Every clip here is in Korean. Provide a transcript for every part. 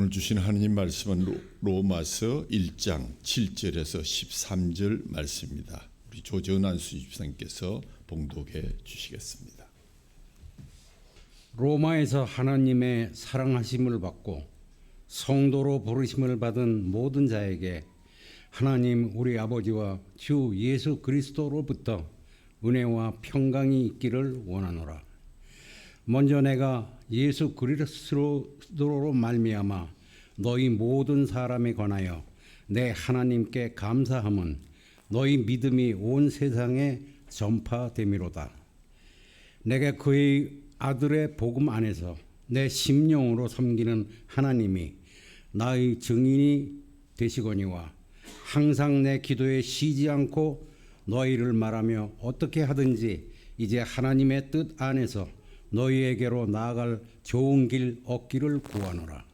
오늘 주신 하나님 말씀은 로마서 1장 7절에서 13절 말씀입니다. 우리 조정환 수집사님께서 봉독해 주시겠습니다. 로마에서 하나님의 사랑하심을 받고 성도로 부르심을 받은 모든 자에게 하나님 우리 아버지와 주 예수 그리스도로부터 은혜와 평강이 있기를 원하노라. 먼저 내가 예수 그리스도로 말미암아 너희 모든 사람에 관하여 내 하나님께 감사함은 너희 믿음이 온 세상에 전파됨이로다. 내가 그의 아들의 복음 안에서 내 심령으로 섬기는 하나님이 나의 증인이 되시거니와 항상 내 기도에 쉬지 않고 너희를 말하며 어떻게 하든지 이제 하나님의 뜻 안에서 너희에게로 나아갈 좋은 길 얻기를 구하노라.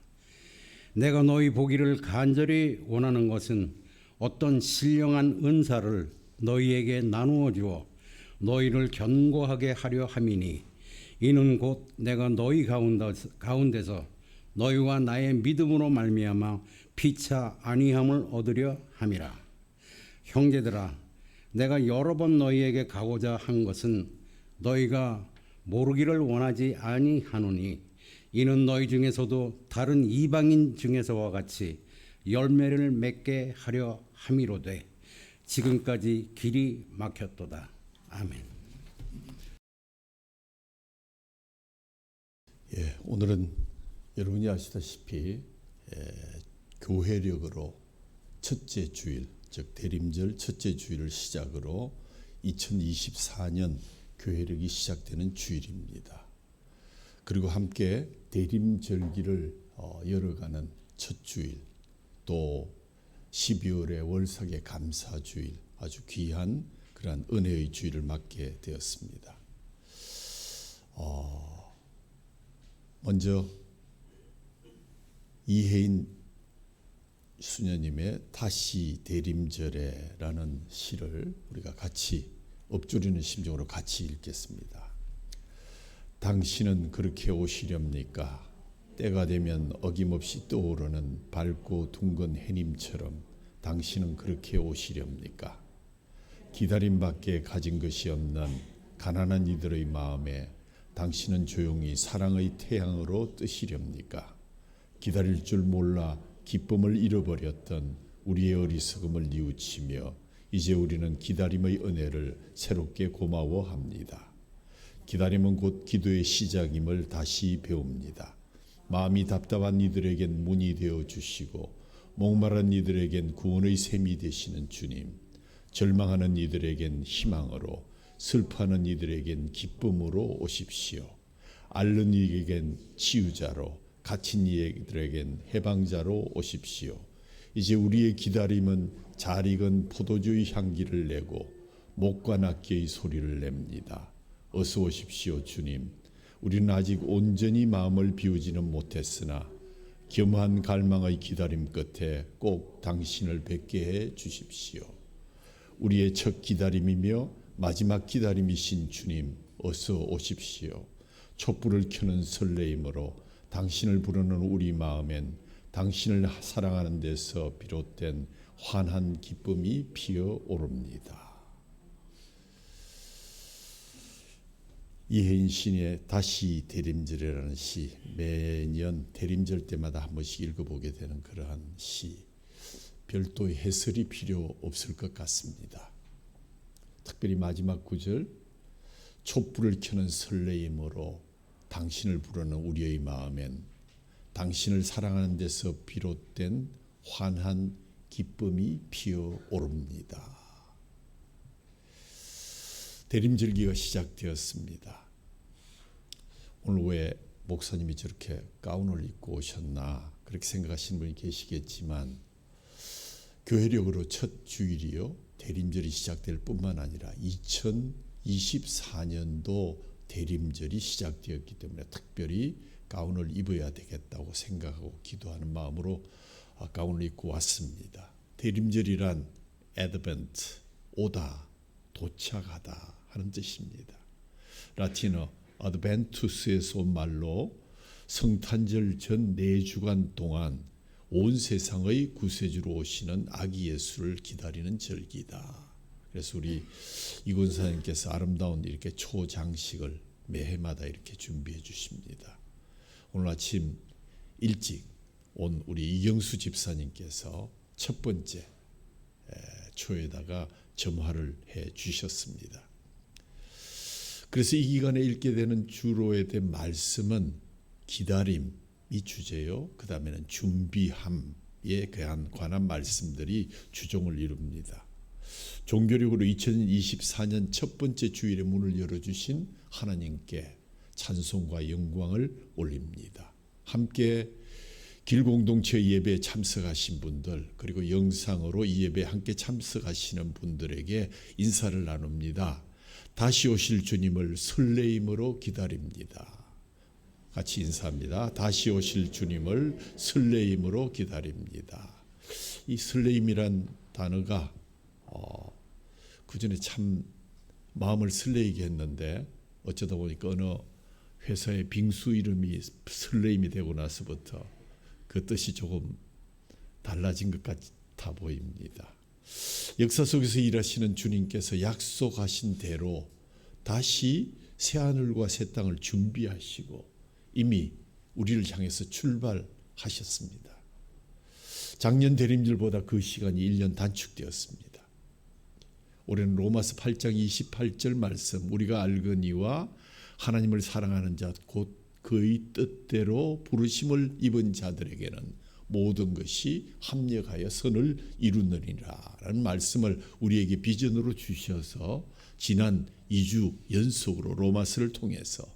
내가 너희 보기를 간절히 원하는 것은 어떤 신령한 은사를 너희에게 나누어 주어 너희를 견고하게 하려 함이니 이는 곧 내가 너희 가운데서 너희와 나의 믿음으로 말미암아 피차 아니함을 얻으려 함이라. 형제들아, 내가 여러 번 너희에게 가고자 한 것은 너희가 모르기를 원하지 아니하노니 이는 너희 중에서도 다른 이방인 중에서와 같이 열매를 맺게 하려 함이로되 지금까지 길이 막혔도다. 아멘. 오늘은 여러분이 아시다시피 교회력으로 첫째 주일, 즉 대림절 첫째 주일을 시작으로 2024년 교회력이 시작되는 주일입니다. 그리고 함께 대림절기를 열어가는 첫 주일, 또 12월의 월삭의 감사주일, 아주 귀한 그러한 은혜의 주일을 맞게 되었습니다. 먼저 이혜인 수녀님의 다시 대림절에라는 시를 우리가 같이 엎조리는 심정으로 같이 읽겠습니다. 당신은 그렇게 오시렵니까? 때가 되면 어김없이 떠오르는 밝고 둥근 해님처럼 당신은 그렇게 오시렵니까? 기다림밖에 가진 것이 없는 가난한 이들의 마음에 당신은 조용히 사랑의 태양으로 뜨시렵니까? 기다릴 줄 몰라 기쁨을 잃어버렸던 우리의 어리석음을 뉘우치며 이제 우리는 기다림의 은혜를 새롭게 고마워합니다. 기다림은 곧 기도의 시작임을 다시 배웁니다. 마음이 답답한 이들에겐 문이 되어 주시고 목마른 이들에겐 구원의 샘이 되시는 주님, 절망하는 이들에겐 희망으로, 슬퍼하는 이들에겐 기쁨으로 오십시오. 앓는 이에겐 치유자로, 갇힌 이들에겐 해방자로 오십시오. 이제 우리의 기다림은 잘 익은 포도주의 향기를 내고 목과 낙계의 소리를 냅니다. 어서 오십시오 주님. 우리는 아직 온전히 마음을 비우지는 못했으나 겸한 갈망의 기다림 끝에 꼭 당신을 뵙게 해 주십시오. 우리의 첫 기다림이며 마지막 기다림이신 주님, 어서 오십시오. 촛불을 켜는 설레임으로 당신을 부르는 우리 마음엔 당신을 사랑하는 데서 비롯된 환한 기쁨이 피어오릅니다. 이혜인 시인의 다시 대림절이라는 시, 매년 대림절 때마다 한 번씩 읽어보게 되는 그러한 시, 별도의 해설이 필요 없을 것 같습니다. 특별히 마지막 구절, 촛불을 켜는 설레임으로 당신을 부르는 우리의 마음엔 당신을 사랑하는 데서 비롯된 환한 기쁨이 피어오릅니다. 대림절기가 시작되었습니다. 오늘 왜 목사님이 저렇게 가운을 입고 오셨나 그렇게 생각하시는 분이 계시겠지만 교회력으로 첫 주일이요 대림절이 시작될 뿐만 아니라 2024년도 대림절이 시작되었기 때문에 특별히 가운을 입어야 되겠다고 생각하고 기도하는 마음으로 가운을 입고 왔습니다. 대림절이란 advent, 오다, 도착하다 하는 뜻입니다. 라틴어 adventus에서 온 말로 성탄절 전 4주간 동안 온 세상의 구세주로 오시는 아기 예수를 기다리는 절기다. 그래서 우리 이권사님께서 아름다운 이렇게 초장식을 매해마다 이렇게 준비해 주십니다. 오늘 아침 일찍 온 우리 이경수 집사님께서 첫 번째 초에다가 점화를 해 주셨습니다. 그래서 이 기간에 읽게 되는 주로에 대한 말씀은 기다림이 주제요. 그 다음에는 준비함에 관한 말씀들이 주종을 이룹니다. 종교력으로 2024년 첫 번째 주일의 문을 열어주신 하나님께 찬송과 영광을 올립니다. 함께 길공동체 예배에 참석하신 분들, 그리고 영상으로 이 예배에 함께 참석하시는 분들에게 인사를 나눕니다. 다시 오실 주님을 설레임으로 기다립니다. 같이 인사합니다. 다시 오실 주님을 설레임으로 기다립니다. 이 설레임이란 단어가 그전에 참 마음을 설레이게 했는데 어쩌다 보니까 어느 회사의 빙수 이름이 설레임이 되고 나서부터 그 뜻이 조금 달라진 것 같아 보입니다. 역사 속에서 일하시는 주님께서 약속하신 대로 다시 새하늘과 새 땅을 준비하시고 이미 우리를 향해서 출발하셨습니다. 작년 대림절보다 그 시간이 1년 단축되었습니다. 올해는 로마서 8장 28절 말씀, 우리가 알거니와 하나님을 사랑하는 자 곧 그의 뜻대로 부르심을 입은 자들에게는 모든 것이 합력하여 선을 이루느니라 라는 말씀을 우리에게 비전으로 주셔서 지난 2주 연속으로 로마서를 통해서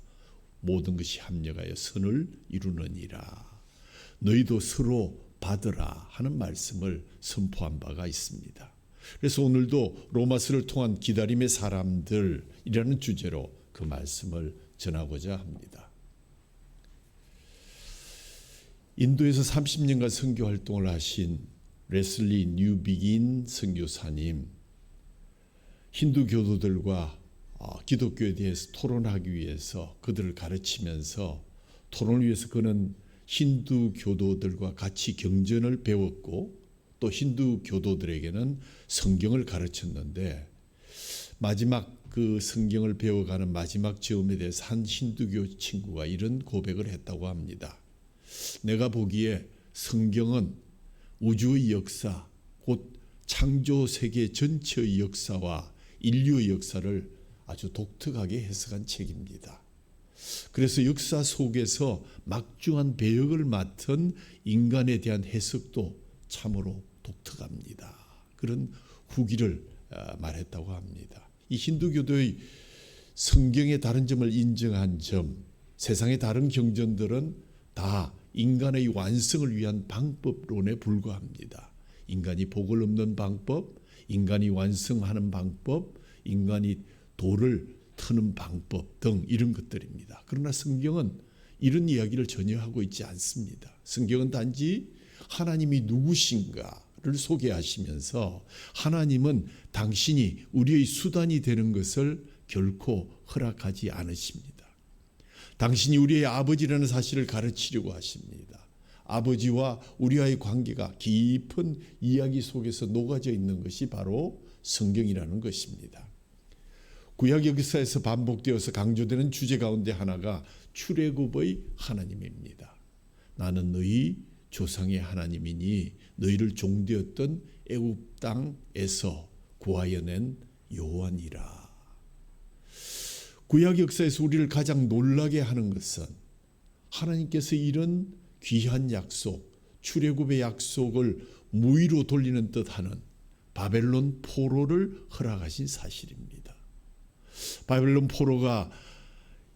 모든 것이 합력하여 선을 이루느니라, 너희도 서로 받으라 하는 말씀을 선포한 바가 있습니다. 그래서 오늘도 로마서를 통한 기다림의 사람들이라는 주제로 그 말씀을 전하고자 합니다. 인도에서 30년간 선교 활동을 하신 레슬리 뉴비긴 선교사님, 힌두 교도들과 기독교에 대해서 토론하기 위해서 그들을 가르치면서 토론을 위해서 그는 힌두 교도들과 같이 경전을 배웠고 또 힌두 교도들에게는 성경을 가르쳤는데 마지막 그 성경을 배워가는 마지막 즈음에 대해서 한 힌두교 친구가 이런 고백을 했다고 합니다. 내가 보기에 성경은 우주의 역사, 곧 창조 세계 전체의 역사와 인류의 역사를 아주 독특하게 해석한 책입니다. 그래서 역사 속에서 막중한 배역을 맡은 인간에 대한 해석도 참으로 독특합니다. 그런 후기를 말했다고 합니다. 이 힌두교도의 성경의 다른 점을 인정한 점, 세상의 다른 경전들은 다 인간의 완성을 위한 방법론에 불과합니다. 인간이 복을 얻는 방법, 인간이 완성하는 방법, 인간이 돌을 트는 방법 등 이런 것들입니다. 그러나 성경은 이런 이야기를 전혀 하고 있지 않습니다. 성경은 단지 하나님이 누구신가를 소개하시면서 하나님은 당신이 우리의 수단이 되는 것을 결코 허락하지 않으십니다. 당신이 우리의 아버지라는 사실을 가르치려고 하십니다. 아버지와 우리와의 관계가 깊은 이야기 속에서 녹아져 있는 것이 바로 성경이라는 것입니다. 구약 역사에서 반복되어서 강조되는 주제 가운데 하나가 출애굽의 하나님입니다. 나는 너희 조상의 하나님이니 너희를 종되었던 애굽 땅에서 구하여 낸 여호와니라. 구약 역사에서 우리를 가장 놀라게 하는 것은 하나님께서 이런 귀한 약속, 출애굽의 약속을 무의로 돌리는 듯하는 바벨론 포로를 허락하신 사실입니다. 바벨론 포로가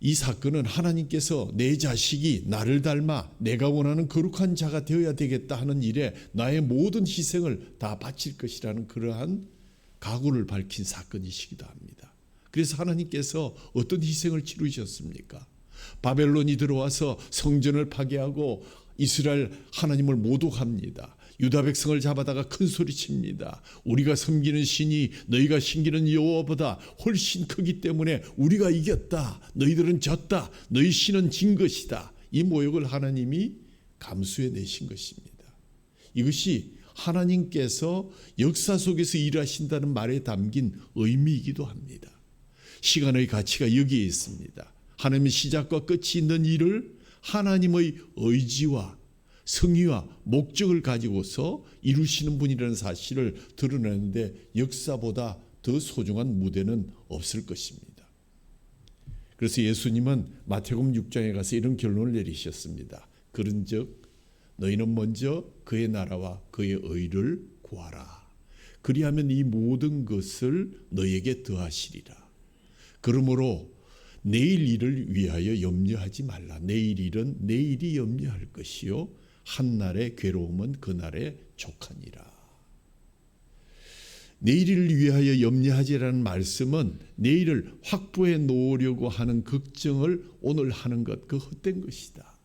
이 사건은 하나님께서 내 자식이 나를 닮아 내가 원하는 거룩한 자가 되어야 되겠다 하는 일에 나의 모든 희생을 다 바칠 것이라는 그러한 각오를 밝힌 사건이시기도 합니다. 그래서 하나님께서 어떤 희생을 치르셨습니까? 바벨론이 들어와서 성전을 파괴하고 이스라엘 하나님을 모독합니다. 유다 백성을 잡아다가 큰 소리칩니다. 우리가 섬기는 신이 너희가 섬기는 여호와보다 훨씬 크기 때문에 우리가 이겼다. 너희들은 졌다. 너희 신은 진 것이다. 이 모욕을 하나님이 감수해 내신 것입니다. 이것이 하나님께서 역사 속에서 일하신다는 말에 담긴 의미이기도 합니다. 시간의 가치가 여기에 있습니다. 하나님의 시작과 끝이 있는 일을 하나님의 의지와 성의와 목적을 가지고서 이루시는 분이라는 사실을 드러내는데 역사보다 더 소중한 무대는 없을 것입니다. 그래서 예수님은 마태복음 6장에 가서 이런 결론을 내리셨습니다. 그런즉 너희는 먼저 그의 나라와 그의 의를 구하라. 그리하면 이 모든 것을 너희에게 더하시리라. 그러므로 내일 일을 위하여 염려하지 말라. 내일 일은 내일이 염려할 것이요 한날의 괴로움은 그날에 족하니라. 내일을 위하여 염려하지라는 말씀은 내일을 확보해 놓으려고 하는 걱정을 오늘 하는 것, 그 헛된 것이다.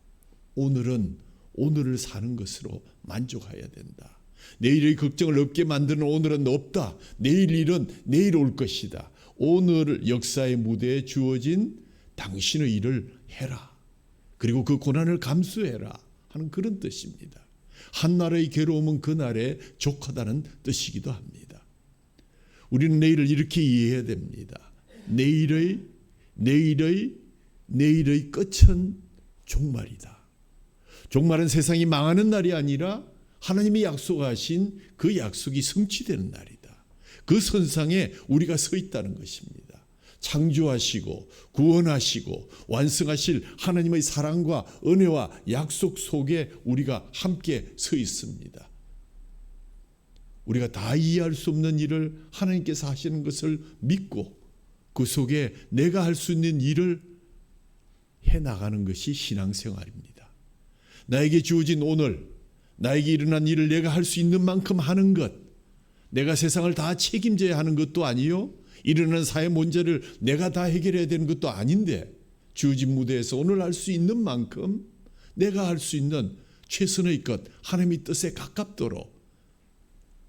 오늘은 오늘을 사는 것으로 만족해야 된다. 내일의 걱정을 없게 만드는 오늘은 없다. 내일 일은 내일 올 것이다. 오늘 역사의 무대에 주어진 당신의 일을 해라. 그리고 그 고난을 감수해라 하는 그런 뜻입니다. 한날의 괴로움은 그날에 족하다는 뜻이기도 합니다. 우리는 내일을 이렇게 이해해야 됩니다. 내일의 끝은 종말이다. 종말은 세상이 망하는 날이 아니라 하나님이 약속하신 그 약속이 성취되는 날이다. 그 선상에 우리가 서 있다는 것입니다. 창조하시고 구원하시고 완성하실 하나님의 사랑과 은혜와 약속 속에 우리가 함께 서 있습니다. 우리가 다 이해할 수 없는 일을 하나님께서 하시는 것을 믿고 그 속에 내가 할 수 있는 일을 해나가는 것이 신앙생활입니다. 나에게 주어진 오늘, 나에게 일어난 일을 내가 할 수 있는 만큼 하는 것, 내가 세상을 다 책임져야 하는 것도 아니요, 일어나는 사회 문제를 내가 다 해결해야 되는 것도 아닌데 주어진 무대에서 오늘 할 수 있는 만큼 내가 할 수 있는 최선의 것, 하나님의 뜻에 가깝도록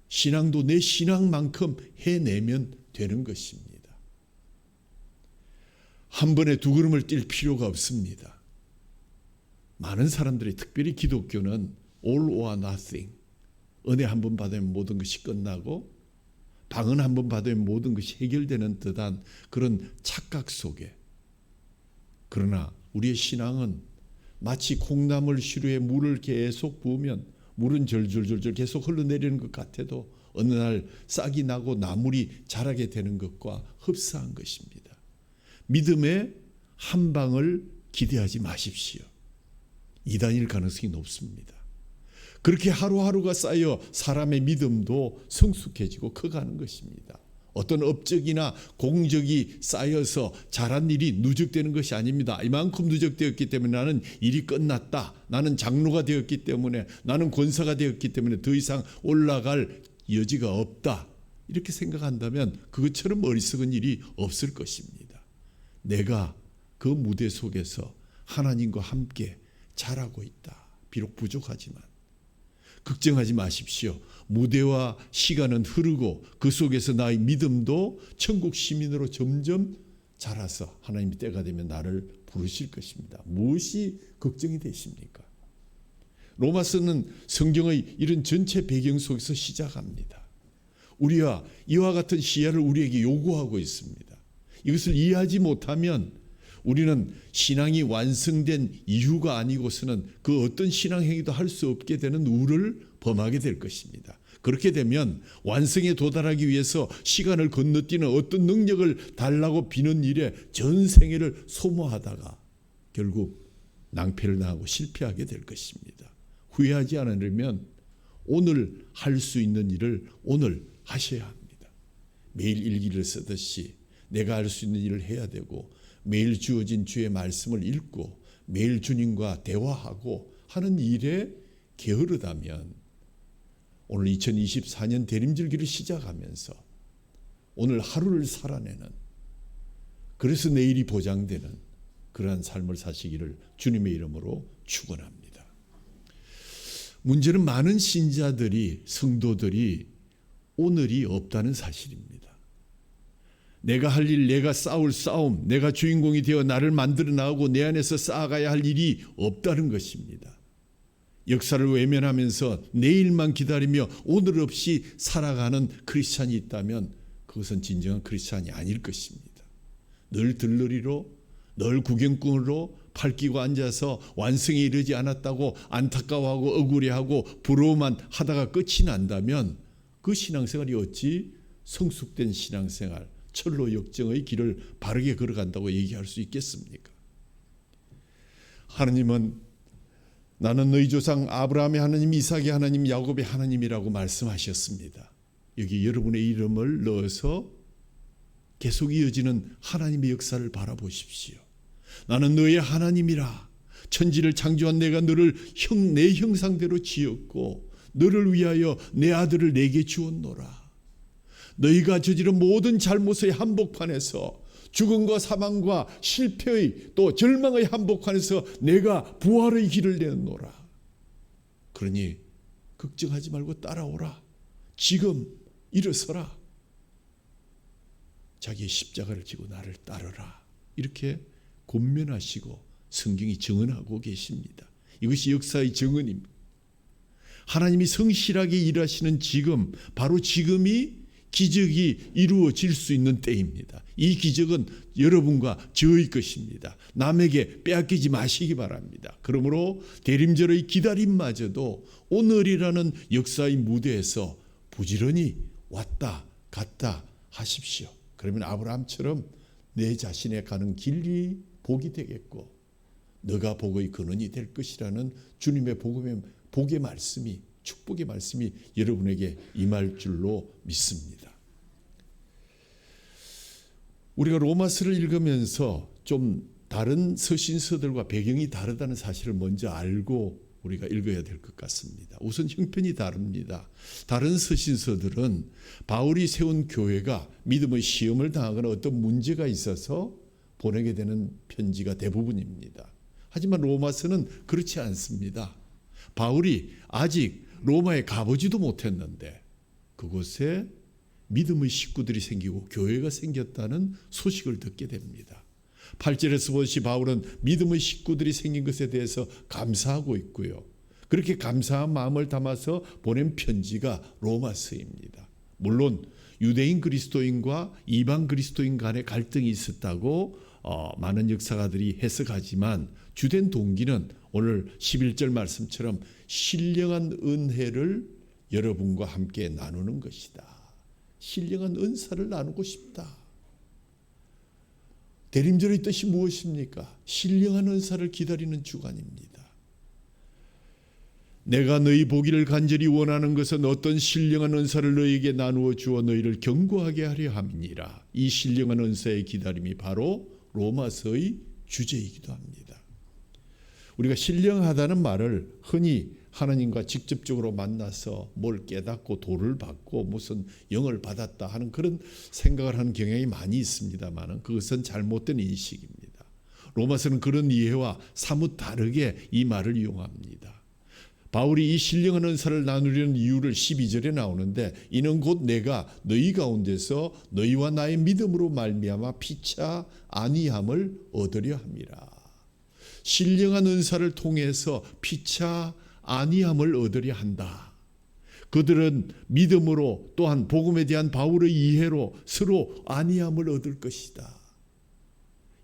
신앙도 내 신앙만큼 해내면 되는 것입니다. 한 번에 두 걸음을 뛸 필요가 없습니다. 많은 사람들이 특별히 기독교는 all or nothing, 은혜 한 번 받으면 모든 것이 끝나고 방언 한 번 받으면 모든 것이 해결되는 듯한 그런 착각 속에, 그러나 우리의 신앙은 마치 콩나물 시루에 물을 계속 부으면 물은 절절절절 계속 흘러내리는 것 같아도 어느 날 싹이 나고 나물이 자라게 되는 것과 흡사한 것입니다. 믿음의 한 방을 기대하지 마십시오. 이단일 가능성이 높습니다. 그렇게 하루하루가 쌓여 사람의 믿음도 성숙해지고 커가는 것입니다. 어떤 업적이나 공적이 쌓여서 잘한 일이 누적되는 것이 아닙니다. 이만큼 누적되었기 때문에 나는 일이 끝났다. 나는 장로가 되었기 때문에, 나는 권사가 되었기 때문에 더 이상 올라갈 여지가 없다. 이렇게 생각한다면 그것처럼 어리석은 일이 없을 것입니다. 내가 그 무대 속에서 하나님과 함께 자라고 있다. 비록 부족하지만. 걱정하지 마십시오. 무대와 시간은 흐르고 그 속에서 나의 믿음도 천국 시민으로 점점 자라서 하나님의 때가 되면 나를 부르실 것입니다. 무엇이 걱정이 되십니까? 로마서는 성경의 이런 전체 배경 속에서 시작합니다. 우리와 이와 같은 시야를 우리에게 요구하고 있습니다. 이것을 이해하지 못하면 우리는 신앙이 완성된 이유가 아니고서는 그 어떤 신앙 행위도 할 수 없게 되는 우를 범하게 될 것입니다. 그렇게 되면 완성에 도달하기 위해서 시간을 건너뛰는 어떤 능력을 달라고 비는 일에 전 생애를 소모하다가 결국 낭패를 당하고 실패하게 될 것입니다. 후회하지 않으려면 오늘 할 수 있는 일을 오늘 하셔야 합니다. 매일 일기를 쓰듯이 내가 할 수 있는 일을 해야 되고, 매일 주어진 주의 말씀을 읽고 매일 주님과 대화하고 하는 일에 게으르다면 오늘 2024년 대림절기를 시작하면서 오늘 하루를 살아내는, 그래서 내일이 보장되는 그러한 삶을 사시기를 주님의 이름으로 축원합니다. 문제는 많은 신자들이, 성도들이 오늘이 없다는 사실입니다. 내가 할 일, 내가 싸울 싸움, 내가 주인공이 되어 나를 만들어 나가고 내 안에서 쌓아가야 할 일이 없다는 것입니다. 역사를 외면하면서 내일만 기다리며 오늘 없이 살아가는 크리스찬이 있다면 그것은 진정한 크리스찬이 아닐 것입니다. 늘 들러리로, 늘 구경꾼으로 팔 끼고 앉아서 완성에 이르지 않았다고 안타까워하고 억울해하고 부러워만 하다가 끝이 난다면 그 신앙생활이 어찌 성숙된 신앙생활, 철로 역정의 길을 바르게 걸어간다고 얘기할 수 있겠습니까? 하나님은 나는 너희 조상 아브라함의 하나님, 이삭의 하나님, 야곱의 하나님이라고 말씀하셨습니다. 여기 여러분의 이름을 넣어서 계속 이어지는 하나님의 역사를 바라보십시오. 나는 너의 하나님이라. 천지를 창조한 내가 너를 내 형상대로 지었고 너를 위하여 내 아들을 내게 주었노라. 너희가 저지른 모든 잘못의 한복판에서 죽음과 사망과 실패의 또 절망의 한복판에서 내가 부활의 길을 내놓노라. 그러니 걱정하지 말고 따라오라. 지금 일어서라. 자기의 십자가를 지고 나를 따르라. 이렇게 권면하시고 성경이 증언하고 계십니다. 이것이 역사의 증언입니다. 하나님이 성실하게 일하시는 지금, 바로 지금이 기적이 이루어질 수 있는 때입니다. 이 기적은 여러분과 저의 것입니다. 남에게 빼앗기지 마시기 바랍니다. 그러므로 대림절의 기다림마저도 오늘이라는 역사의 무대에서 부지런히 왔다 갔다 하십시오. 그러면 아브라함처럼 내 자신의 가는 길이 복이 되겠고 너가 복의 근원이 될 것이라는 주님의 복의 말씀이, 축복의 말씀이 여러분에게 임할 줄로 믿습니다. 우리가 로마서를 읽으면서 좀 다른 서신서들과 배경이 다르다는 사실을 먼저 알고 우리가 읽어야 될 것 같습니다. 우선 형편이 다릅니다. 다른 서신서들은 바울이 세운 교회가 믿음의 시험을 당하거나 어떤 문제가 있어서 보내게 되는 편지가 대부분입니다. 하지만 로마서는 그렇지 않습니다. 바울이 아직 로마에 가보지도 못했는데 그곳에 믿음의 식구들이 생기고 교회가 생겼다는 소식을 듣게 됩니다. 8절에서 보시 바울은 믿음의 식구들이 생긴 것에 대해서 감사하고 있고요. 그렇게 감사한 마음을 담아서 보낸 편지가 로마서입니다. 물론 유대인 그리스도인과 이방 그리스도인 간의 갈등이 있었다고 많은 역사가들이 해석하지만 주된 동기는 오늘 11절 말씀처럼 신령한 은혜를 여러분과 함께 나누는 것이다. 신령한 은사를 나누고 싶다. 대림절의 뜻이 무엇입니까? 신령한 은사를 기다리는 주간입니다. 내가 너희 보기를 간절히 원하는 것은 어떤 신령한 은사를 너희에게 나누어 주어 너희를 견고하게 하려 함이니라. 이 신령한 은사의 기다림이 바로 로마서의 주제이기도 합니다. 우리가 신령하다는 말을 흔히 하나님과 직접적으로 만나서 뭘 깨닫고 도를 받고 무슨 영을 받았다 하는 그런 생각을 하는 경향이 많이 있습니다만 그것은 잘못된 인식입니다. 로마서는 그런 이해와 사뭇 다르게 이 말을 이용합니다. 바울이 이 신령한 은사를 나누려는 이유를 12절에 나오는데 이는 곧 내가 너희 가운데서 너희와 나의 믿음으로 말미암아 피차 안위함을 얻으려 함이라. 신령한 은사를 통해서 피차 안위함을 얻으려 한다. 그들은 믿음으로 또한 복음에 대한 바울의 이해로 서로 안위함을 얻을 것이다.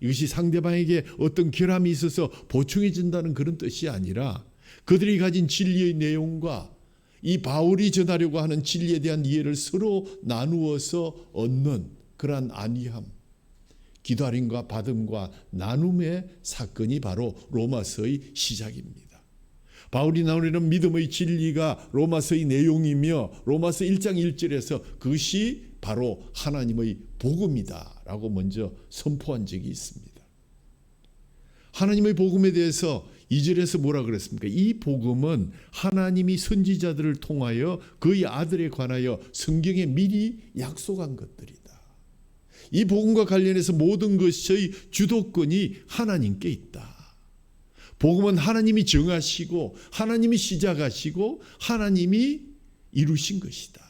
이것이 상대방에게 어떤 결함이 있어서 보충해 준다는 그런 뜻이 아니라 그들이 가진 진리의 내용과 이 바울이 전하려고 하는 진리에 대한 이해를 서로 나누어서 얻는 그러한 안위함, 기다림과 받음과 나눔의 사건이 바로 로마서의 시작입니다. 바울이 나누려는 믿음의 진리가 로마서의 내용이며 로마서 1장 1절에서 그것이 바로 하나님의 복음이다라고 먼저 선포한 적이 있습니다. 하나님의 복음에 대해서 2절에서 뭐라 그랬습니까? 이 복음은 하나님이 선지자들을 통하여 그의 아들에 관하여 성경에 미리 약속한 것들이다. 이 복음과 관련해서 모든 것의 주도권이 하나님께 있다. 복음은 하나님이 정하시고 하나님이 시작하시고 하나님이 이루신 것이다.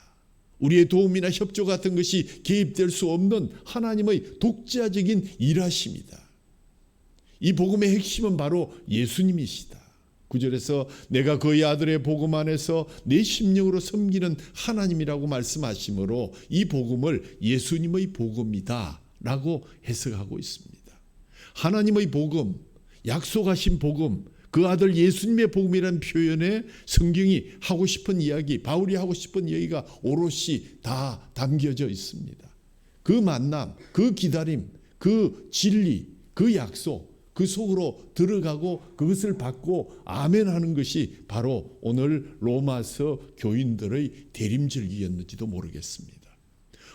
우리의 도움이나 협조 같은 것이 개입될 수 없는 하나님의 독자적인 일하심이다. 이 복음의 핵심은 바로 예수님이시다. 9절에서 내가 그의 아들의 복음 안에서 내 심령으로 섬기는 하나님이라고 말씀하시므로 이 복음을 예수님의 복음이다 라고 해석하고 있습니다. 하나님의 복음, 약속하신 복음, 그 아들 예수님의 복음이라는 표현에 성경이 하고 싶은 이야기, 바울이 하고 싶은 이야기가 오롯이 다 담겨져 있습니다. 그 만남, 그 기다림, 그 진리, 그 약속, 그 속으로 들어가고 그것을 받고 아멘 하는 것이 바로 오늘 로마서 교인들의 대림절기였는지도 모르겠습니다.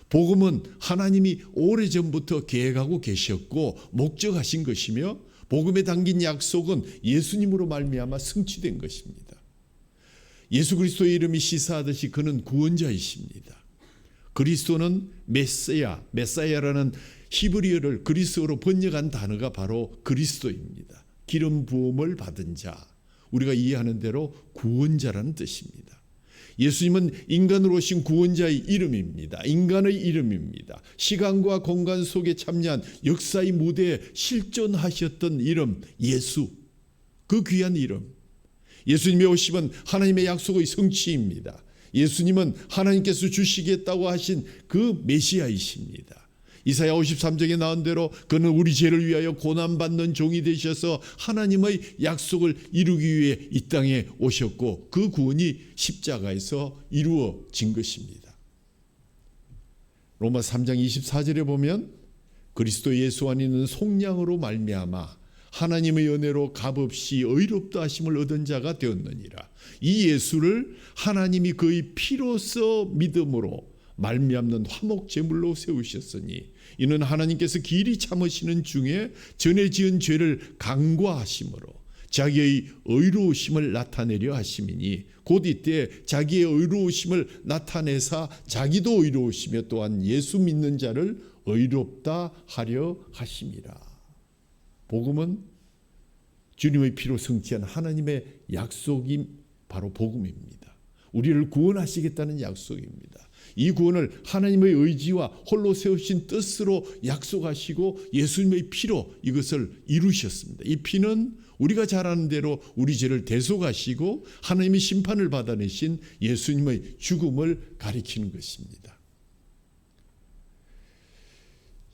복음은 하나님이 오래전부터 계획하고 계셨고 목적하신 것이며 복음에 담긴 약속은 예수님으로 말미암아 성취된 것입니다. 예수 그리스도의 이름이 시사하듯이 그는 구원자이십니다. 그리스도는 메사야라는 히브리어를 그리스어로 번역한 단어가 바로 그리스도입니다. 기름 부음을 받은 자, 우리가 이해하는 대로 구원자라는 뜻입니다. 예수님은 인간으로 오신 구원자의 이름입니다. 인간의 이름입니다. 시간과 공간 속에 참여한 역사의 무대에 실존하셨던 이름 예수, 그 귀한 이름. 예수님의 오심은 하나님의 약속의 성취입니다. 예수님은 하나님께서 주시겠다고 하신 그 메시아이십니다. 이사야 53장에 나온 대로 그는 우리 죄를 위하여 고난받는 종이 되셔서 하나님의 약속을 이루기 위해 이 땅에 오셨고 그 구원이 십자가에서 이루어진 것입니다. 로마 3장 24절에 보면 그리스도 예수 안에 있는 속량으로 말미암아 하나님의 은혜로 값없이 의롭다 하심을 얻은 자가 되었느니라. 이 예수를 하나님이 그의 피로써 믿음으로 말미암는 화목 제물로 세우셨으니 이는 하나님께서 길이 참으시는 중에 전에 지은 죄를 간과하심으로 자기의 의로우심을 나타내려 하심이니 곧 이때 자기의 의로우심을 나타내사 자기도 의로우시며 또한 예수 믿는 자를 의롭다 하려 하심이라. 복음은 주님의 피로 성취한 하나님의 약속이 바로 복음입니다. 우리를 구원하시겠다는 약속입니다. 이 구원을 하나님의 의지와 홀로 세우신 뜻으로 약속하시고 예수님의 피로 이것을 이루셨습니다. 이 피는 우리가 잘 아는 대로 우리 죄를 대속하시고 하나님의 심판을 받아내신 예수님의 죽음을 가리키는 것입니다.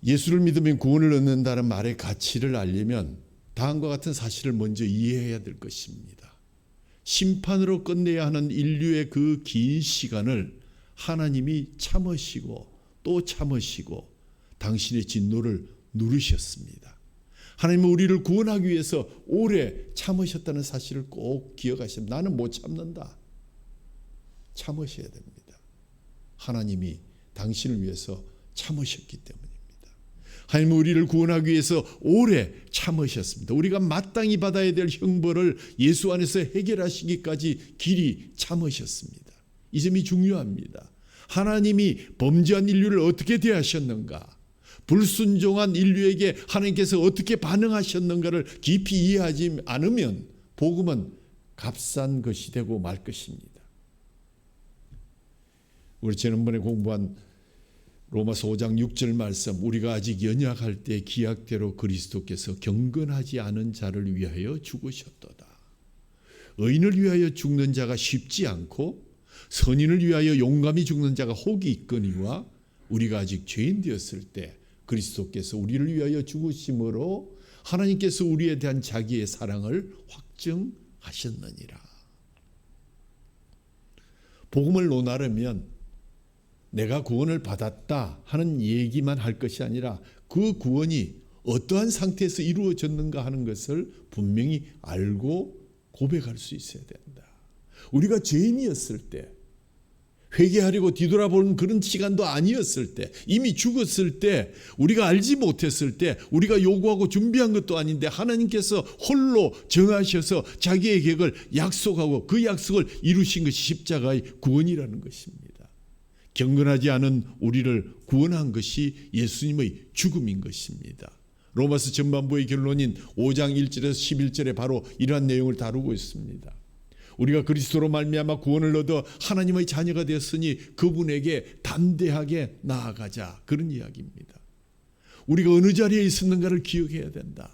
예수를 믿으면 구원을 얻는다는 말의 가치를 알려면 다음과 같은 사실을 먼저 이해해야 될 것입니다. 심판으로 끝내야 하는 인류의 그 긴 시간을 하나님이 참으시고 또 참으시고 당신의 진노를 누르셨습니다. 하나님은 우리를 구원하기 위해서 오래 참으셨다는 사실을 꼭 기억하시면 나는 못 참는다. 참으셔야 됩니다. 하나님이 당신을 위해서 참으셨기 때문입니다. 하나님은 우리를 구원하기 위해서 오래 참으셨습니다. 우리가 마땅히 받아야 될 형벌을 예수 안에서 해결하시기까지 길이 참으셨습니다. 이 점이 중요합니다. 하나님이 범죄한 인류를 어떻게 대하셨는가, 불순종한 인류에게 하나님께서 어떻게 반응하셨는가를 깊이 이해하지 않으면 복음은 값싼 것이 되고 말 것입니다. 우리 지난번에 공부한 로마서 5장 6절 말씀, 우리가 아직 연약할 때 기약대로 그리스도께서 경건하지 않은 자를 위하여 죽으셨도다. 의인을 위하여 죽는 자가 쉽지 않고 선인을 위하여 용감히 죽는 자가 혹이 있거니와 우리가 아직 죄인 되었을 때 그리스도께서 우리를 위하여 죽으심으로 하나님께서 우리에 대한 자기의 사랑을 확증하셨느니라. 복음을 논하려면 내가 구원을 받았다 하는 얘기만 할 것이 아니라 그 구원이 어떠한 상태에서 이루어졌는가 하는 것을 분명히 알고 고백할 수 있어야 된다. 우리가 죄인이었을 때, 회개하려고 뒤돌아보는 그런 시간도 아니었을 때, 이미 죽었을 때, 우리가 알지 못했을 때, 우리가 요구하고 준비한 것도 아닌데 하나님께서 홀로 정하셔서 자기의 계획을 약속하고 그 약속을 이루신 것이 십자가의 구원이라는 것입니다. 경건하지 않은 우리를 구원한 것이 예수님의 죽음인 것입니다. 로마서 전반부의 결론인 5장 1절에서 11절에 바로 이러한 내용을 다루고 있습니다. 우리가 그리스도로 말미암아 구원을 얻어 하나님의 자녀가 되었으니 그분에게 담대하게 나아가자, 그런 이야기입니다. 우리가 어느 자리에 있었는가를 기억해야 된다.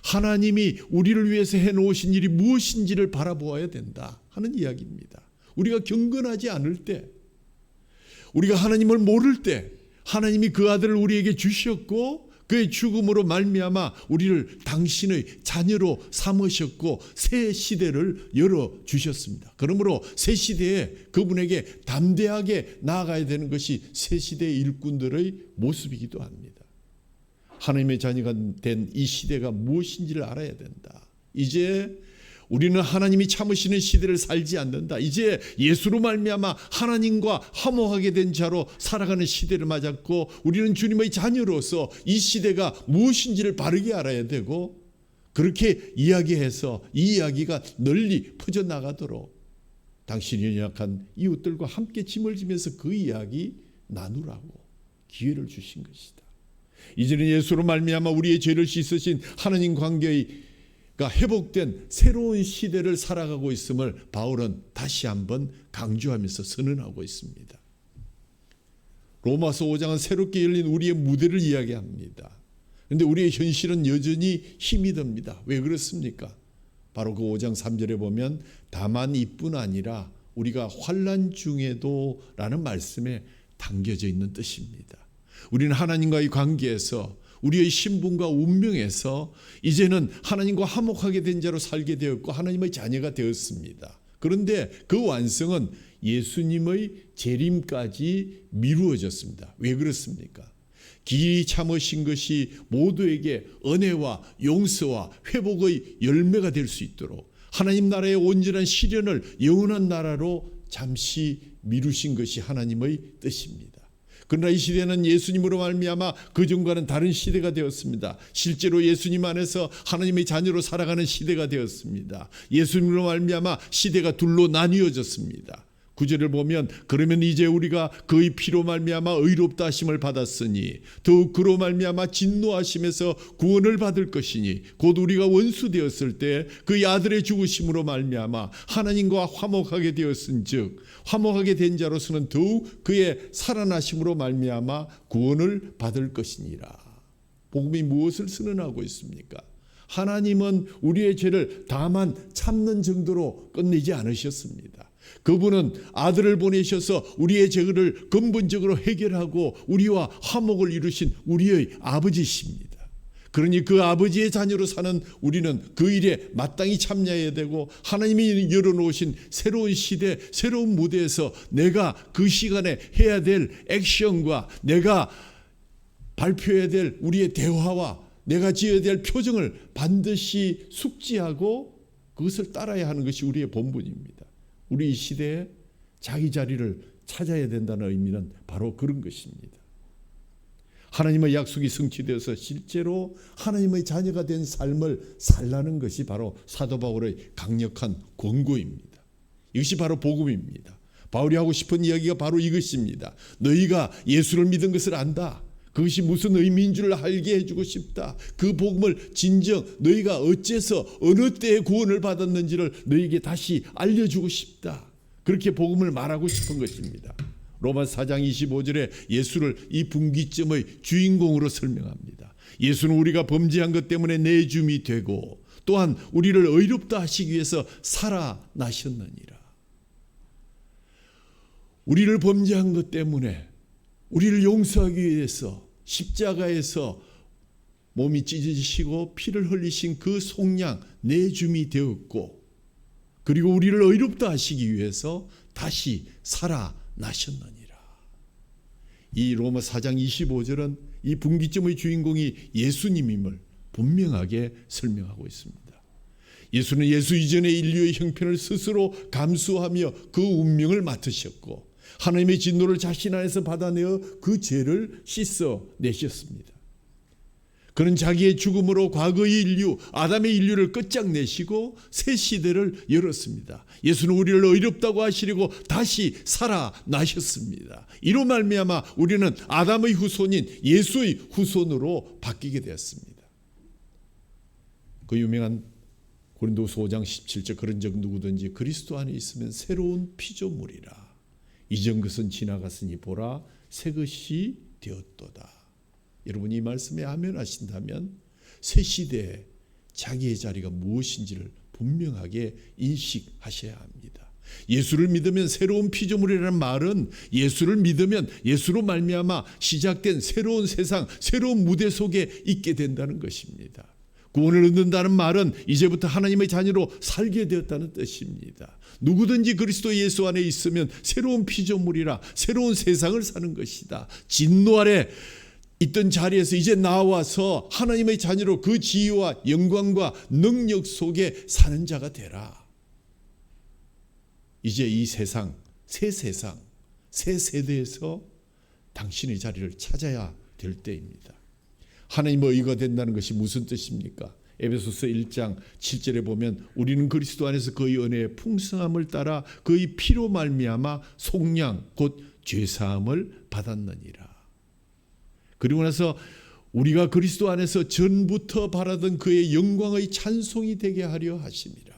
하나님이 우리를 위해서 해놓으신 일이 무엇인지를 바라보아야 된다 하는 이야기입니다. 우리가 경건하지 않을 때, 우리가 하나님을 모를 때 하나님이 그 아들을 우리에게 주셨고 그의 죽음으로 말미암아 우리를 당신의 자녀로 삼으셨고 새 시대를 열어주셨습니다. 그러므로 새 시대에 그분에게 담대하게 나아가야 되는 것이 새 시대의 일꾼들의 모습이기도 합니다. 하나님의 자녀가 된 이 시대가 무엇인지를 알아야 된다. 이제 우리는 하나님이 참으시는 시대를 살지 않는다. 이제 예수로 말미암아 하나님과 화목하게 된 자로 살아가는 시대를 맞았고 우리는 주님의 자녀로서 이 시대가 무엇인지를 바르게 알아야 되고 그렇게 이야기해서 이 이야기가 널리 퍼져나가도록 당신이 연약한 이웃들과 함께 짐을 지면서 그 이야기 나누라고 기회를 주신 것이다. 이제는 예수로 말미암아 우리의 죄를 씻으신 하나님 관계가 회복된 새로운 시대를 살아가고 있음을 바울은 다시 한번 강조하면서 선언하고 있습니다. 로마서 5장은 새롭게 열린 우리의 무대를 이야기합니다. 그런데 우리의 현실은 여전히 힘이 듭니다. 왜 그렇습니까? 바로 그 5장 3절에 보면 다만 이뿐 아니라 우리가 환난 중에도 라는 말씀에 담겨져 있는 뜻입니다. 우리는 하나님과의 관계에서 우리의 신분과 운명에서 이제는 하나님과 화목하게 된 자로 살게 되었고 하나님의 자녀가 되었습니다. 그런데 그 완성은 예수님의 재림까지 미루어졌습니다. 왜 그렇습니까? 길이 참으신 것이 모두에게 은혜와 용서와 회복의 열매가 될 수 있도록 하나님 나라의 온전한 시련을 영원한 나라로 잠시 미루신 것이 하나님의 뜻입니다. 그러나 이 시대는 예수님으로 말미암아 그전과는 다른 시대가 되었습니다. 실제로 예수님 안에서 하나님의 자녀로 살아가는 시대가 되었습니다. 예수님으로 말미암아 시대가 둘로 나뉘어졌습니다. 9절을 보면 그러면 이제 우리가 그의 피로 말미암아 의롭다 하심을 받았으니 더욱 그로 말미암아 진노하심에서 구원을 받을 것이니 곧 우리가 원수 되었을 때 그의 아들의 죽으심으로 말미암아 하나님과 화목하게 되었은즉 화목하게 된 자로서는 더욱 그의 살아나심으로 말미암아 구원을 받을 것이니라. 복음이 무엇을 선언하고 있습니까? 하나님은 우리의 죄를 다만 참는 정도로 끝내지 않으셨습니다. 그분은 아들을 보내셔서 우리의 죄를 근본적으로 해결하고 우리와 화목을 이루신 우리의 아버지십니다. 그러니 그 아버지의 자녀로 사는 우리는 그 일에 마땅히 참여해야 되고 하나님이 열어놓으신 새로운 시대, 새로운 무대에서 내가 그 시간에 해야 될 액션과 내가 발표해야 될 우리의 대화와 내가 지어야 될 표정을 반드시 숙지하고 그것을 따라야 하는 것이 우리의 본분입니다. 우리 이 시대에 자기 자리를 찾아야 된다는 의미는 바로 그런 것입니다. 하나님의 약속이 성취되어서 실제로 하나님의 자녀가 된 삶을 살라는 것이 바로 사도 바울의 강력한 권고입니다. 이것이 바로 복음입니다. 바울이 하고 싶은 이야기가 바로 이것입니다. 너희가 예수를 믿은 것을 안다. 그것이 무슨 의미인 줄 알게 해주고 싶다. 그 복음을 진정 너희가 어째서 어느 때에 구원을 받았는지를 너희에게 다시 알려주고 싶다. 그렇게 복음을 말하고 싶은 것입니다. 로마서 4장 25절에 예수를 이 분기점의 주인공으로 설명합니다. 예수는 우리가 범죄한 것 때문에 내줌이 되고 또한 우리를 의롭다 하시기 위해서 살아나셨느니라. 우리를 범죄한 것 때문에 우리를 용서하기 위해서 십자가에서 몸이 찢어지시고 피를 흘리신 그 속량 내줌이 되었고 그리고 우리를 의롭다 하시기 위해서 다시 살아나셨느니라. 이 로마 4장 25절은 이 분기점의 주인공이 예수님임을 분명하게 설명하고 있습니다. 예수는 예수 이전의 인류의 형편을 스스로 감수하며 그 운명을 맡으셨고 하나님의 진노를 자신 안에서 받아내어 그 죄를 씻어내셨습니다. 그는 자기의 죽음으로 과거의 인류, 아담의 인류를 끝장내시고 새 시대를 열었습니다. 예수는 우리를 의롭다고 하시려고 다시 살아나셨습니다. 이로 말미암아 우리는 아담의 후손인 예수의 후손으로 바뀌게 되었습니다. 그 유명한 고린도후서 5장 17절 그런즉 누구든지 그리스도 안에 있으면 새로운 피조물이라. 이전 것은 지나갔으니 보라 새 것이 되었도다. 여러분이 이 말씀에 아멘 하신다면 새 시대에 자기의 자리가 무엇인지를 분명하게 인식하셔야 합니다. 예수를 믿으면 새로운 피조물이라는 말은 예수를 믿으면 예수로 말미암아 시작된 새로운 세상, 새로운 무대 속에 있게 된다는 것입니다. 구원을 얻는다는 말은 이제부터 하나님의 자녀로 살게 되었다는 뜻입니다. 누구든지 그리스도 예수 안에 있으면 새로운 피조물이라 새로운 세상을 사는 것이다. 진노 아래 있던 자리에서 이제 나와서 하나님의 자녀로 그 지위와 영광과 능력 속에 사는 자가 되라. 이제 이 세상, 새 세대에서 당신의 자리를 찾아야 될 때입니다. 하나님의 의가 된다는 것이 무슨 뜻입니까? 에베소서 1장 7절에 보면 우리는 그리스도 안에서 그의 은혜의 풍성함을 따라 그의 피로 말미암아 속량 곧 죄사함을 받았느니라. 그리고 나서 우리가 그리스도 안에서 전부터 바라던 그의 영광의 찬송이 되게 하려 하심이라.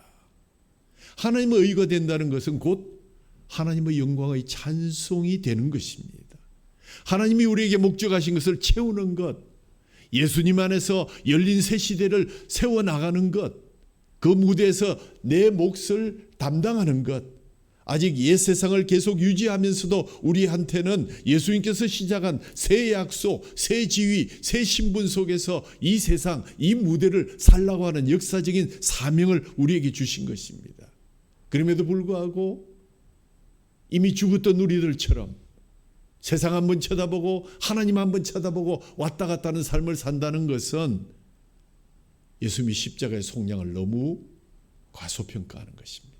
하나님의 의가 된다는 것은 곧 하나님의 영광의 찬송이 되는 것입니다. 하나님이 우리에게 목적하신 것을 채우는 것, 예수님 안에서 열린 새 시대를 세워나가는 것, 그 무대에서 내 몫을 담당하는 것, 아직 옛 세상을 계속 유지하면서도 우리한테는 예수님께서 시작한 새 약속, 새 지위, 새 신분 속에서 이 세상, 이 무대를 살라고 하는 역사적인 사명을 우리에게 주신 것입니다. 그럼에도 불구하고 이미 죽었던 우리들처럼 세상 한번 쳐다보고 하나님 한번 쳐다보고 왔다 갔다 하는 삶을 산다는 것은 예수님이 십자가의 속량을 너무 과소평가하는 것입니다.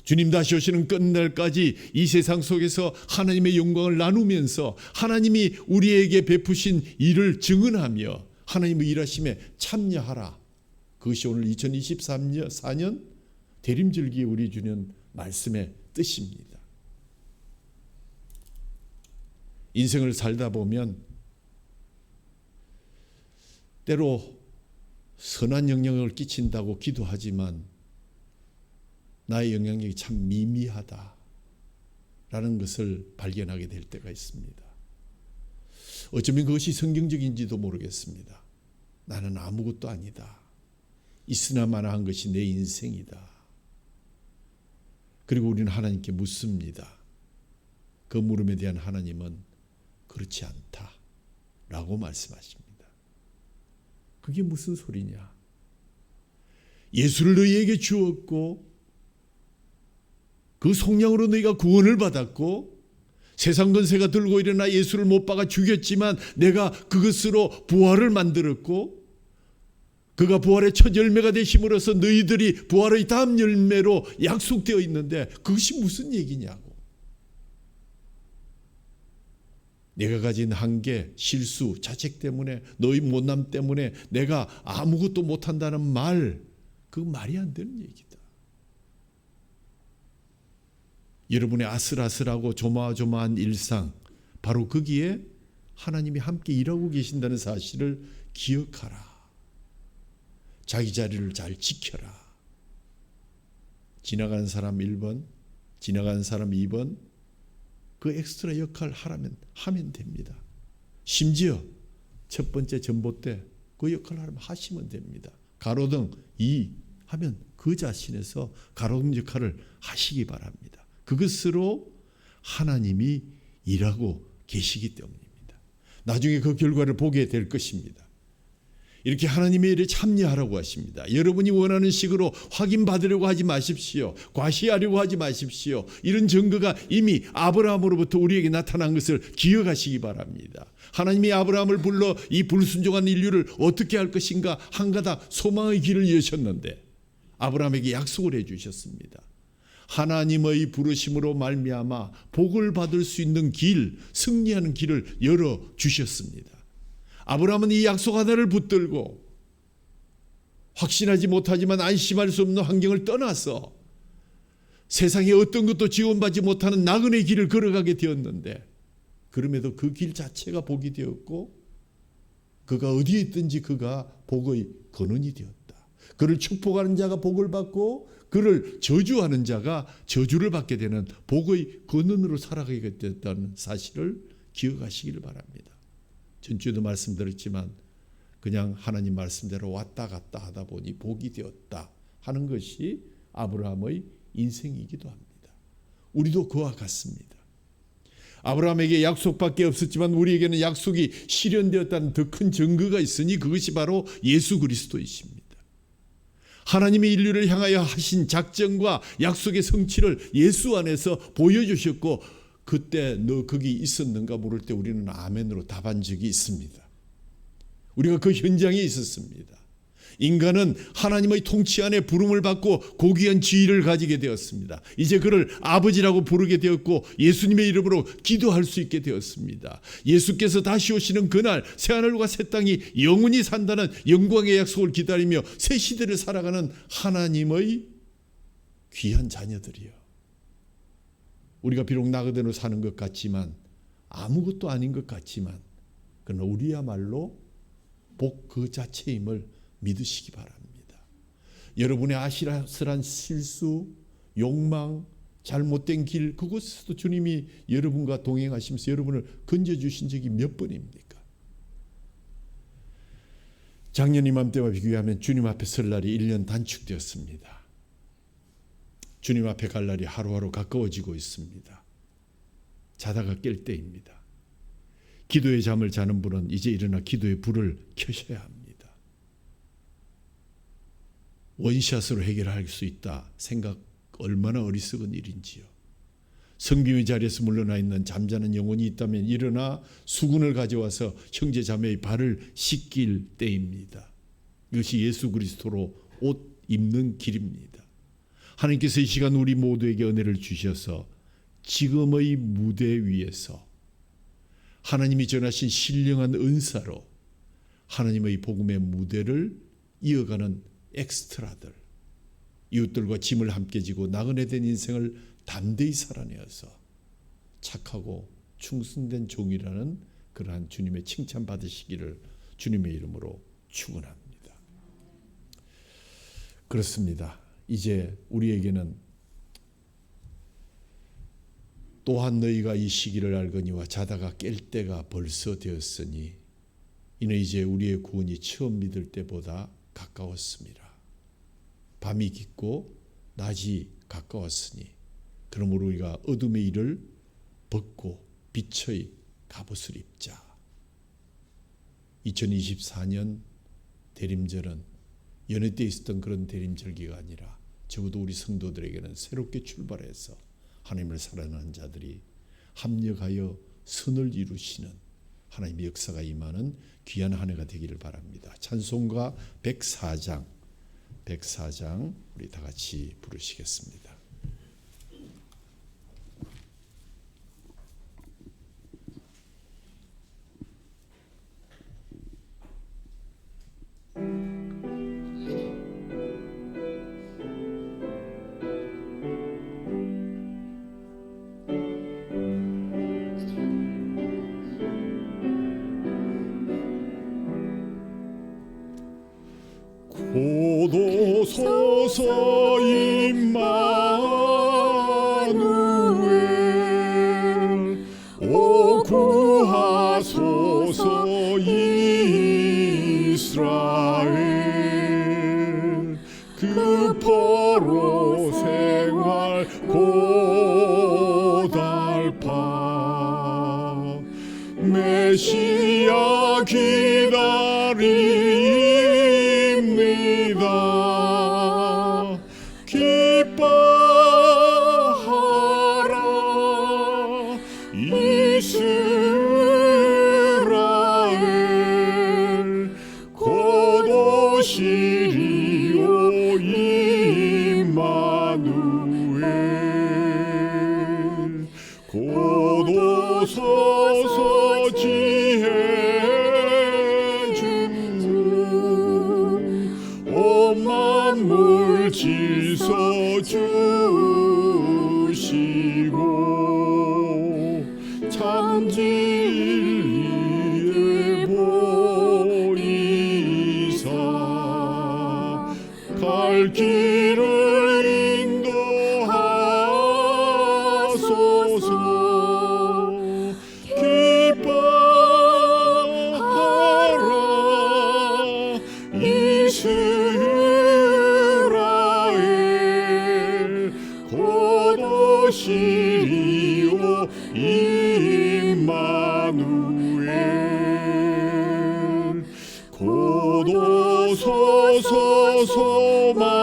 주님 다시 오시는 끝날까지 이 세상 속에서 하나님의 영광을 나누면서 하나님이 우리에게 베푸신 일을 증언하며 하나님의 일하심에 참여하라. 그것이 오늘 2024년 대림절기에 우리 주는 말씀의 뜻입니다. 인생을 살다 보면 때로 선한 영향력을 끼친다고 기도하지만 나의 영향력이 참 미미하다라는 것을 발견하게 될 때가 있습니다. 어쩌면 그것이 성경적인지도 모르겠습니다. 나는 아무것도 아니다. 있으나 마나한 것이 내 인생이다. 그리고 우리는 하나님께 묻습니다. 그 물음에 대한 하나님은 그렇지 않다라고 말씀하십니다. 그게 무슨 소리냐? 예수를 너희에게 주었고 그 속량으로 너희가 구원을 받았고 세상 권세가 들고 일어나 예수를 못 박아 죽였지만 내가 그것으로 부활을 만들었고 그가 부활의 첫 열매가 되심으로써 너희들이 부활의 다음 열매로 약속되어 있는데 그것이 무슨 얘기냐고. 내가 가진 한계, 실수, 자책 때문에 너희 못남 때문에 내가 아무것도 못한다는 말, 그 말이 안 되는 얘기다. 여러분의 아슬아슬하고 조마조마한 일상, 바로 거기에 하나님이 함께 일하고 계신다는 사실을 기억하라. 자기 자리를 잘 지켜라. 지나가는 사람 1번, 지나가는 사람 2번, 그 엑스트라 역할 하면 됩니다. 심지어 첫 번째 전봇대 그 역할을 하시면 됩니다. 가로등 2 하면 그 자신에서 가로등 역할을 하시기 바랍니다. 그것으로 하나님이 일하고 계시기 때문입니다. 나중에 그 결과를 보게 될 것입니다. 이렇게 하나님의 일에 참여하라고 하십니다. 여러분이 원하는 식으로 확인받으려고 하지 마십시오. 과시하려고 하지 마십시오. 이런 증거가 이미 아브라함으로부터 우리에게 나타난 것을 기억하시기 바랍니다. 하나님이 아브라함을 불러 이 불순종한 인류를 어떻게 할 것인가 한 가닥 소망의 길을 여셨는데 아브라함에게 약속을 해주셨습니다. 하나님의 부르심으로 말미암아 복을 받을 수 있는 길, 승리하는 길을 열어주셨습니다. 아브라함은 이 약속 하나를 붙들고 확신하지 못하지만 안심할 수 없는 환경을 떠나서 세상에 어떤 것도 지원받지 못하는 나그네 길을 걸어가게 되었는데 그럼에도 그 길 자체가 복이 되었고 그가 어디에 있든지 그가 복의 근원이 되었다. 그를 축복하는 자가 복을 받고 그를 저주하는 자가 저주를 받게 되는 복의 근원으로 살아가게 됐다는 사실을 기억하시기를 바랍니다. 전주에도 말씀드렸지만 그냥 하나님 말씀대로 왔다 갔다 하다 보니 복이 되었다 하는 것이 아브라함의 인생이기도 합니다. 우리도 그와 같습니다. 아브라함에게 약속밖에 없었지만 우리에게는 약속이 실현되었다는 더 큰 증거가 있으니 그것이 바로 예수 그리스도이십니다. 하나님이 인류를 향하여 하신 작정과 약속의 성취를 예수 안에서 보여주셨고 그때 너 거기 있었는가 물을 때 우리는 아멘으로 답한 적이 있습니다. 우리가 그 현장에 있었습니다. 인간은 하나님의 통치 안에 부름을 받고 고귀한 지위를 가지게 되었습니다. 이제 그를 아버지라고 부르게 되었고 예수님의 이름으로 기도할 수 있게 되었습니다. 예수께서 다시 오시는 그날 새하늘과 새 땅이 영원히 산다는 영광의 약속을 기다리며 새 시대를 살아가는 하나님의 귀한 자녀들이요. 우리가 비록 나 그대로 사는 것 같지만 아무것도 아닌 것 같지만 그러나 우리야말로 복 그 자체임을 믿으시기 바랍니다. 여러분의 아슬아슬한 실수, 욕망, 잘못된 길 그곳에서도 주님이 여러분과 동행하시면서 여러분을 건져주신 적이 몇 번입니까? 작년 이맘때와 비교하면 주님 앞에 설 날이 1년 단축되었습니다. 주님 앞에 갈 날이 하루하루 가까워지고 있습니다. 자다가 깰 때입니다. 기도의 잠을 자는 분은 이제 일어나 기도의 불을 켜셔야 합니다. 원샷으로 해결할 수 있다 생각 얼마나 어리석은 일인지요. 성김의 자리에서 물러나 있는 잠자는 영혼이 있다면 일어나 수군을 가져와서 형제 자매의 발을 씻길 때입니다. 이것이 예수 그리스도로 옷 입는 길입니다. 하나님께서 이 시간 우리 모두에게 은혜를 주셔서 지금의 무대 위에서 하나님이 전하신 신령한 은사로 하나님의 복음의 무대를 이어가는 엑스트라들, 이웃들과 짐을 함께 지고 나그네 된 인생을 담대히 살아내어서 착하고 충성된 종이라는 그러한 주님의 칭찬 받으시기를 주님의 이름으로 축원합니다. 그렇습니다. 이제 우리에게는 또한 너희가 이 시기를 알거니와 자다가 깰 때가 벌써 되었으니 이는 이제 우리의 구원이 처음 믿을 때보다 가까웠습니다. 밤이 깊고 낮이 가까웠으니 그러므로 우리가 어둠의 일을 벗고 빛의 갑옷을 입자. 2024년 대림절은 연애 때 있었던 그런 대림절기가 아니라 적어도 우리 성도들에게는 새롭게 출발해서 하나님을 사랑하는 자들이 합력하여 선을 이루시는 하나님의 역사가 임하는 귀한 한 해가 되기를 바랍니다. 찬송가 104장 우리 다 같이 부르시겠습니다. 고도소서 임마누엘 오 구하소서 이스라엘 그 포로 생활 고달파 메시아 기다리 기뻐하라 이스라엘 곧 오시리오 임마누엘 곧 오소서 지혜 주님 갈 길을 인도하소서. 기뻐하라 이스라엘, 곧 오시리오 임마누엘. 곧 오소서 소망의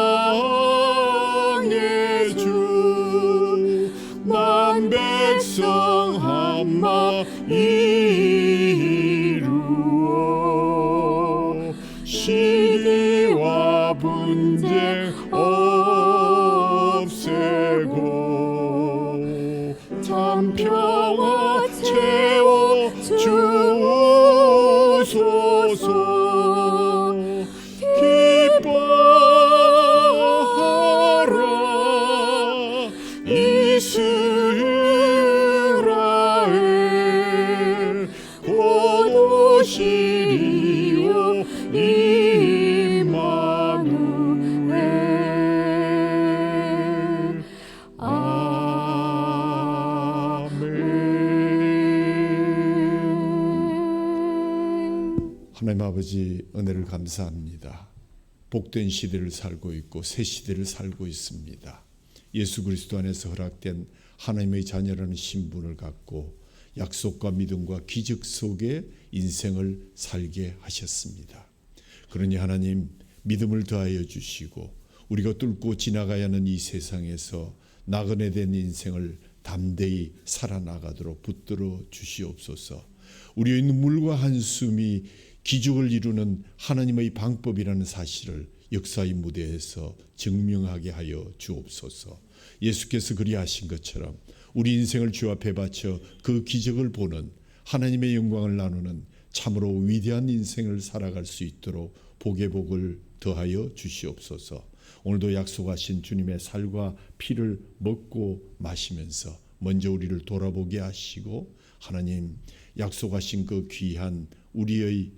주, 만 백성 한마 이루어 시기와 분쟁 없애고 참 평화 채워 주소서. 기뻐하라 이스라엘, 곧 오시리오 임마누엘. 아멘. 하나님 아버지, 은혜를 감사합니다. 복된 시대를 살고 있고 새 시대를 살고 있습니다. 예수 그리스도 안에서 허락된 하나님의 자녀라는 신분을 갖고 약속과 믿음과 기적 속에 인생을 살게 하셨습니다. 그러니 하나님, 믿음을 더하여 주시고 우리가 뚫고 지나가야 하는 이 세상에서 나그네 된 인생을 담대히 살아나가도록 붙들어 주시옵소서. 우리의 눈물과 한숨이 기적을 이루는 하나님의 방법이라는 사실을 역사의 무대에서 증명하게 하여 주옵소서. 예수께서 그리하신 것처럼 우리 인생을 주 앞에 바쳐 그 기적을 보는, 하나님의 영광을 나누는 참으로 위대한 인생을 살아갈 수 있도록 복의 복을 더하여 주시옵소서. 오늘도 약속하신 주님의 살과 피를 먹고 마시면서 먼저 우리를 돌아보게 하시고, 하나님 약속하신 그 귀한 우리의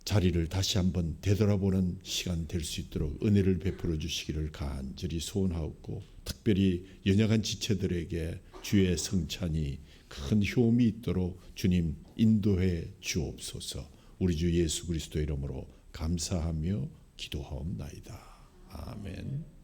자리를 다시 한번 되돌아보는 시간 될 수 있도록 은혜를 베풀어 주시기를 간절히 소원하옵고, 특별히 연약한 지체들에게 주의 성찬이 큰 효험이 있도록 주님 인도해 주옵소서. 우리 주 예수 그리스도 이름으로 감사하며 기도하옵나이다. 아멘.